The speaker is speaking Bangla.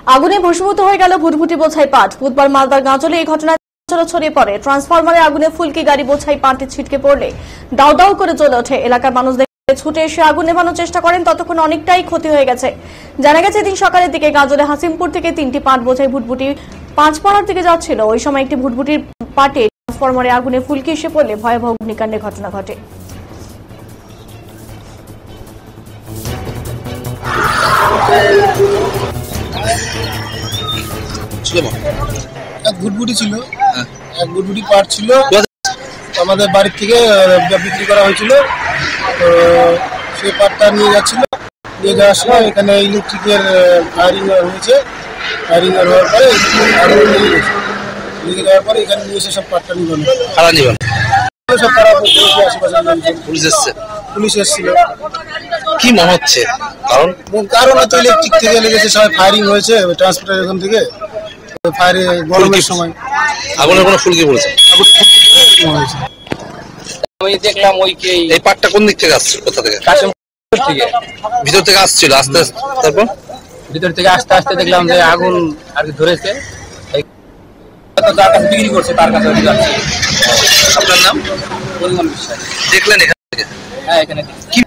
আগুনে ভস্মীভূত হয়ে গেল ভুটভুটি বোঝাই পাট। বুধবার মালদার গাজলে এই ঘটনায় ছড়িয়ে পড়ে। ট্রান্সফরমারে আগুনে ফুলকি গাড়ি বোঝাই পাটে ছিটকে পড়লে দাউ দাউ করে জ্বলে ওঠে। এলাকার মানুষ ছুটে এসে আগুন নেভানোর চেষ্টা করেন, ততক্ষণ অনেকটাই ক্ষতি হয়ে গেছে। জানা গেছে দিন সকালের দিকে গাজলে হাসিমপুর থেকে 3টি পাট বোঝাই ভুটভুটি পাঁচপাড়ার দিকে যাচ্ছিল। ওই সময় একটি ভুটভুটির পাটে ট্রান্সফরমারে আগুনে ফুলকি এসে পড়লে ভয়াবহ অগ্নিকাণ্ডের ঘটনা ঘটে। এক ভুটভুটি ছিল, এক ভুটভুটি পাট ছিল, আমাদের বাড়ি থেকে বিক্রি করা হয়েছিল। তো সেই পাটটা নিয়ে যাচ্ছিল, নিয়ে যাওয়ার সময় এখানে ইলেকট্রিকের ফায়ারিং হয়েছে। ফায়ারিং হওয়ার পরে নিয়ে যাওয়ার পরে এখানে নিয়ে এসে সব পাটটা নিবানো সব তারা আশেপাশে পুলিশ এসেছিল। কি মনে হচ্ছে কারণ হয়তো ইলেকট্রিক থেকে লেগেছে, সবাই ফায়ারিং হয়েছে ট্রান্সপোর্টেশন থেকে। ফায়ারে গরমের সময় আগুনের কোনো ফুলকি পড়েছে। আমি দেখলাম এই পাটটা কোন দিক থেকে আসছে, কোথা থেকে? ভিতর থেকে আসছিল আস্তে আস্তে, তারপর ভিতর থেকে আস্তে আস্তে দেখলাম যে আগুন আর কি ধরেছে। যার কাছে বিক্রি করছে তার কাছে আপনার নাম? পরিমাণ বিশ্বাস। দেখলেন এখান থেকে? হ্যাঁ, এখানে কি